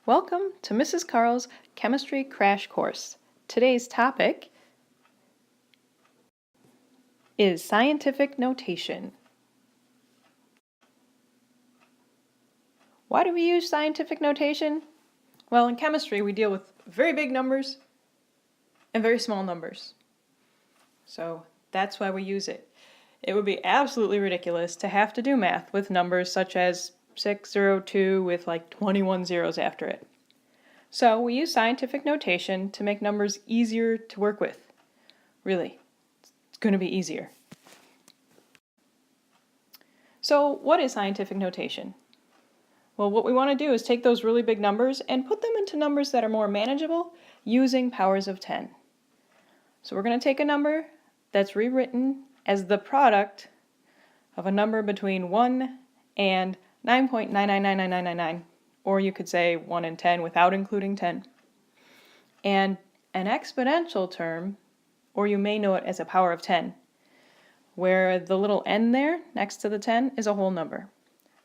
Welcome to Mrs. Karl's Chemistry Crash Course. Today's topic is scientific notation. Why do we use scientific notation? Well, in chemistry we deal with very big numbers and very small numbers. So that's why we use it. It would be absolutely ridiculous to have to do math with numbers such as 602 with like 21 zeros after it. So we use scientific notation to make numbers easier to work with. Really, it's going to be easier. So what is scientific notation? Well, what we want to do is take those really big numbers and put them into numbers that are more manageable using powers of 10. So we're going to take a number that's rewritten as the product of a number between 1 and 9.9999999, or you could say 1 and 10 without including 10. And an exponential term, or you may know it as a power of 10, where the little n there next to the 10 is a whole number.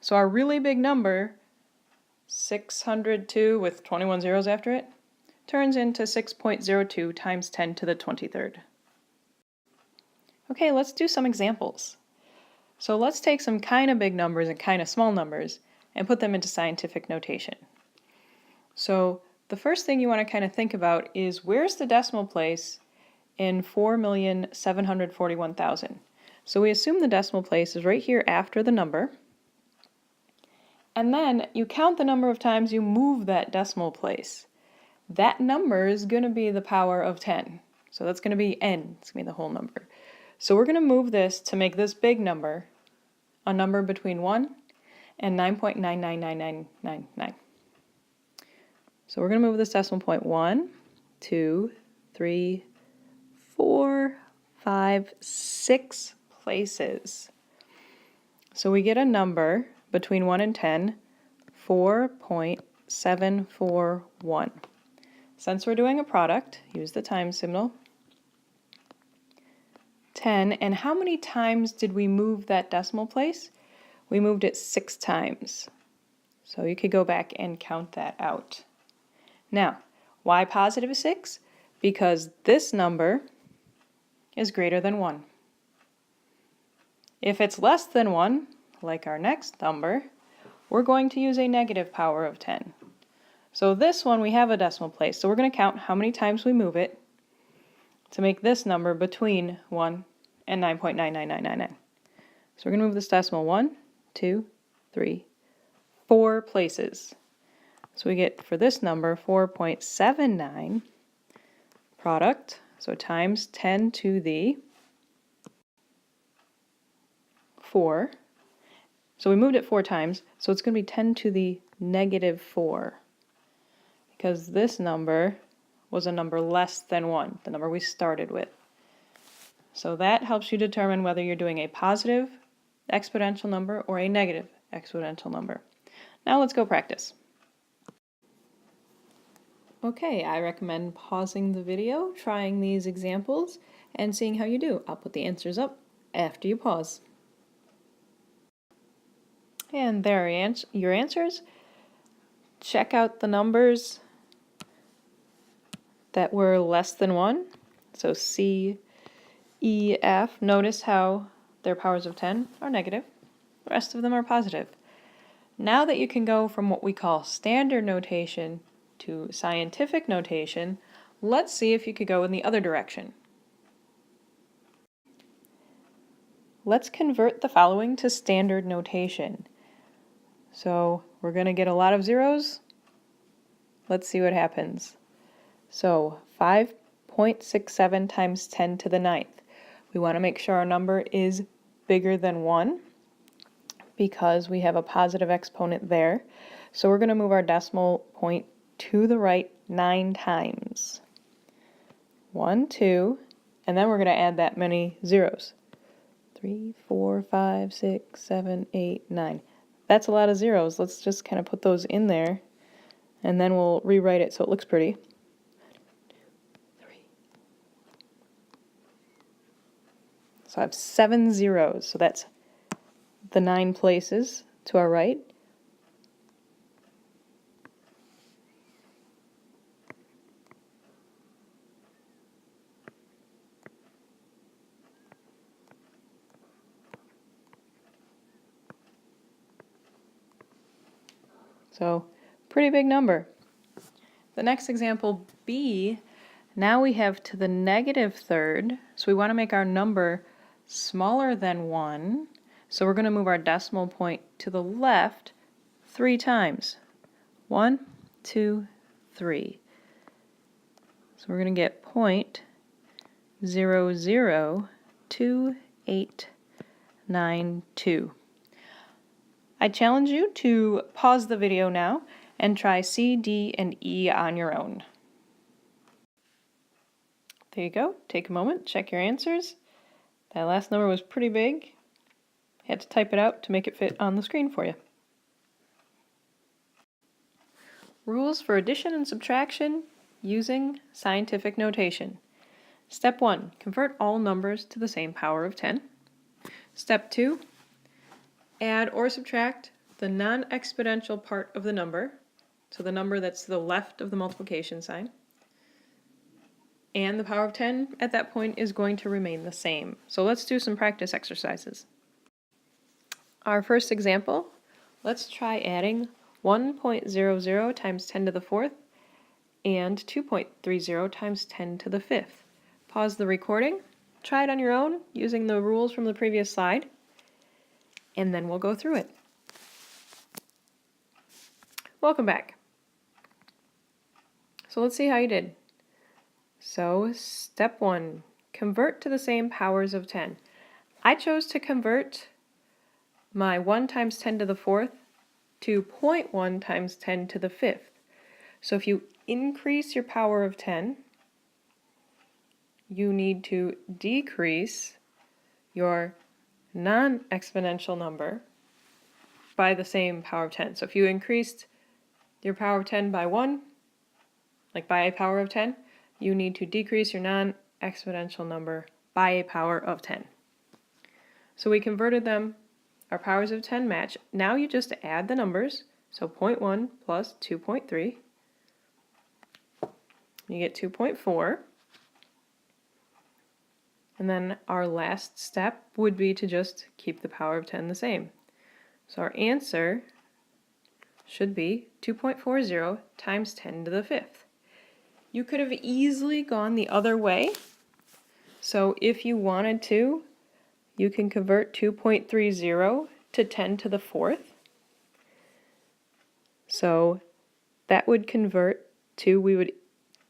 So our really big number, 602 with 21 zeros after it, turns into 6.02 times 10 to the 23rd. Okay, let's do some examples. So let's take some kind of big numbers and kind of small numbers and put them into scientific notation. So the first thing you want to kind of think about is where's the decimal place in 4,741,000? So we assume the decimal place is right here after the number, and then you count the number of times you move that decimal place. That number is going to be the power of 10. So that's going to be n, it's going to be the whole number. So we're going to move this to make this big number a number between 1 and 9.99999. So we're going to move this decimal point 1, 2, 3, 4, 5, 6 places. So we get a number between 1 and 10, 4.741. Since we're doing a product, use the times symbol. 10, and how many times did we move that decimal place? We moved it 6 times. So you could go back and count that out. Now, why positive 6? Because this number is greater than 1. If it's less than 1, like our next number, we're going to use a negative power of 10. So this one we have a decimal place, so we're going to count how many times we move it to make this number between 1 and 9.99999. So we're going to move this decimal 1, 2, 3, 4 places. So we get for this number 4.79 product, so times 10 to the 4. So we moved it 4 times, so it's going to be 10 to the negative 4. Because this number was a number less than 1, the number we started with. So that helps you determine whether you're doing a positive exponential number or a negative exponential number. Now let's go practice. Okay, I recommend pausing the video, trying these examples, and seeing how you do. I'll put the answers up after you pause. And there are your answers. Check out the numbers that were less than 1. So C, E, F. Notice how their powers of 10 are negative. The rest of them are positive. Now that you can go from what we call standard notation to scientific notation, let's see if you could go in the other direction. Let's convert the following to standard notation. So we're going to get a lot of zeros. Let's see what happens. So 5.67 times 10 to the 9th. We want to make sure our number is bigger than 1 because we have a positive exponent there. So we're going to move our decimal point to the right 9 times. 1, 2, and then we're going to add that many zeros. 3, 4, 5, 6, 7, 8, 9. That's a lot of zeros. Let's just kind of put those in there, and then we'll rewrite it so it looks pretty. So I have 7 zeros, so that's the 9 places to our right. So, pretty big number. The next example, B, now we have to the negative third, so we want to make our number smaller than 1, so we're going to move our decimal point to the left 3 times. 1, 2, 3. So we're going to get 0.002892. I challenge you to pause the video now and try C, D, and E on your own. There you go. Take a moment, check your answers. That last number was pretty big. I had to type it out to make it fit on the screen for you. Rules for addition and subtraction using scientific notation. Step 1. Convert all numbers to the same power of 10. Step 2. Add or subtract the non-exponential part of the number, so the number that's to the left of the multiplication sign. And the power of 10 at that point is going to remain the same. So let's do some practice exercises. Our first example, let's try adding 1.00 times 10 to the 4th and 2.30 times 10 to the 5th. Pause the recording, try it on your own using the rules from the previous slide, and then we'll go through it. Welcome back. So let's see how you did. So step 1, convert to the same powers of 10. I chose to convert my 1 times 10 to the 4th to 0.1 times 10 to the 5th. So if you increase your power of 10, you need to decrease your non-exponential number by the same power of 10. So if you increased your power of 10 by 1, like by a power of 10, you need to decrease your non-exponential number by a power of 10. So we converted them, our powers of 10 match. Now you just add the numbers, so 0.1 plus 2.3, you get 2.4. And then our last step would be to just keep the power of 10 the same. So our answer should be 2.40 times 10 to the 5th. You could have easily gone the other way. So if you wanted to, you can convert 2.30 to 10 to the 4th. So that would convert to, we would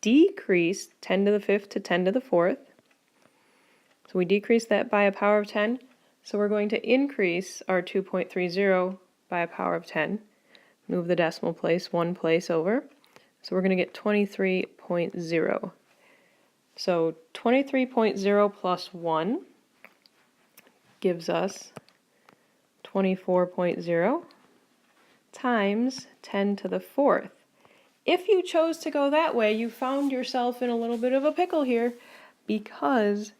decrease 10 to the 5th to 10 to the 4th. So we decrease that by a power of 10. So we're going to increase our 2.30 by a power of 10. Move the decimal place 1 place over. So we're going to get 23.0. So 23.0 plus 1 gives us 24.0 times 10 to the 4th. If you chose to go that way, you found yourself in a little bit of a pickle here, because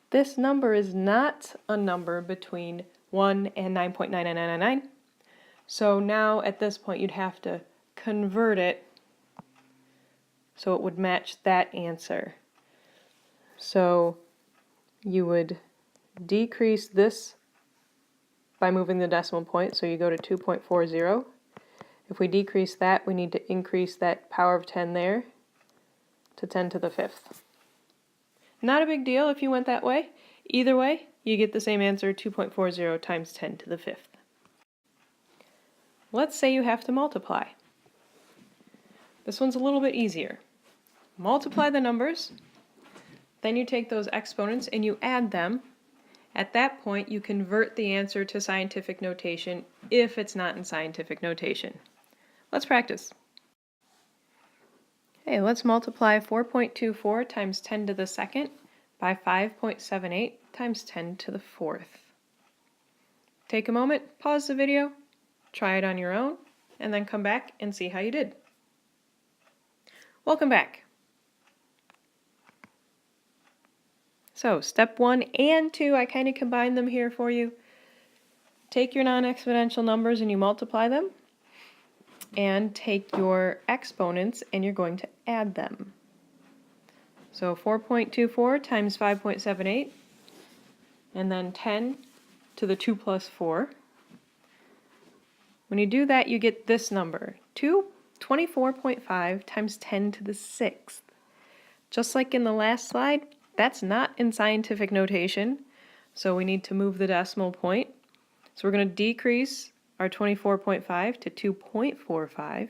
this number is not a number between 1 and 9.99999. So now at this point you'd have to convert it so it would match that answer. So you would decrease this by moving the decimal point, so you go to 2.40. If we decrease that, we need to increase that power of 10 there to 10 to the 5th. Not a big deal if you went that way. Either way, you get the same answer, 2.40 times 10 to the 5th. Let's say you have to multiply. This one's a little bit easier. Multiply the numbers, then you take those exponents and you add them. At that point, you convert the answer to scientific notation if it's not in scientific notation. Let's practice. Okay, let's multiply 4.24 times 10 to the 2nd by 5.78 times 10 to the 4th. Take a moment, pause the video, try it on your own, and then come back and see how you did. Welcome back. So step 1 and 2, I kind of combined them here for you. Take your non-exponential numbers and you multiply them, and take your exponents and you're going to add them. So 4.24 times 5.78, and then 10 to the 2 plus 4. When you do that, you get this number, 24.5 times 10 to the 6th. Just like in the last slide, that's not in scientific notation, so we need to move the decimal point. So we're going to decrease our 24.5 to 2.45.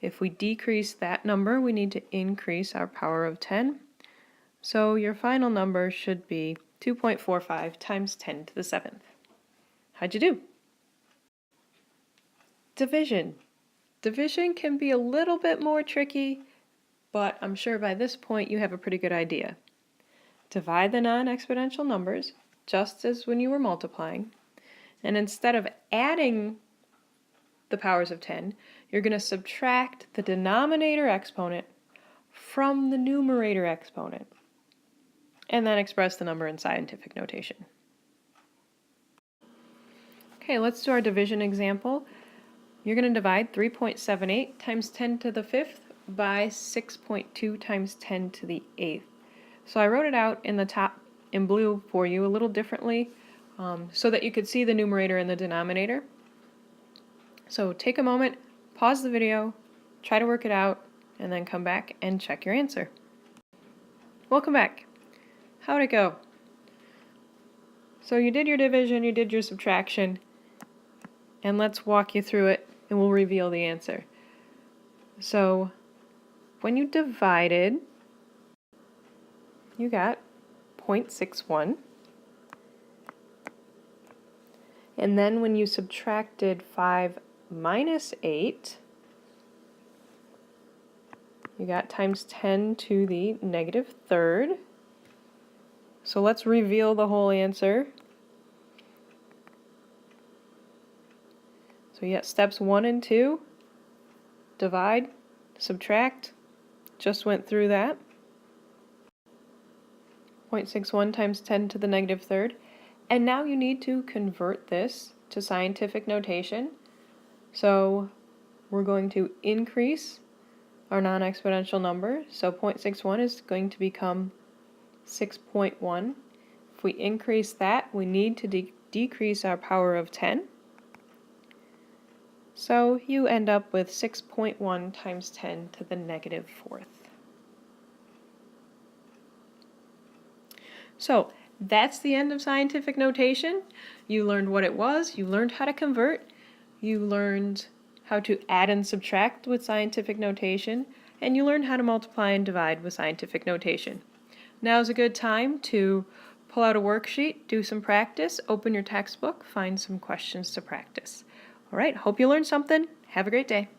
If we decrease that number, we need to increase our power of 10. So your final number should be 2.45 times 10 to the 7th. How'd you do? Division. Division can be a little bit more tricky, but I'm sure by this point you have a pretty good idea. Divide the non-exponential numbers, just as when you were multiplying, and instead of adding the powers of 10, you're going to subtract the denominator exponent from the numerator exponent, and then express the number in scientific notation. Okay, let's do our division example. You're going to divide 3.78 times 10 to the 5th by 6.2 times 10 to the 8th. So I wrote it out in the top in blue for you a little differently so that you could see the numerator and the denominator. So take a moment, pause the video, try to work it out, and then come back and check your answer. Welcome back. How'd it go? So you did your division, you did your subtraction, and let's walk you through it and we'll reveal the answer. So when you divided, you got 0.61. And then when you subtracted 5 minus 8, you got times 10 to the negative 3rd. So let's reveal the whole answer. So yeah, steps 1 and 2, divide, subtract, just went through that. 0.61 times 10 to the negative 3rd. And now you need to convert this to scientific notation. So we're going to increase our non-exponential number. So 0.61 is going to become 6.1. If we increase that, we need to decrease our power of 10. So you end up with 6.1 times 10 to the negative 4th. So that's the end of scientific notation. You learned what it was, you learned how to convert, you learned how to add and subtract with scientific notation, and you learned how to multiply and divide with scientific notation. Now's a good time to pull out a worksheet, do some practice, open your textbook, find some questions to practice. All right, hope you learned something. Have a great day.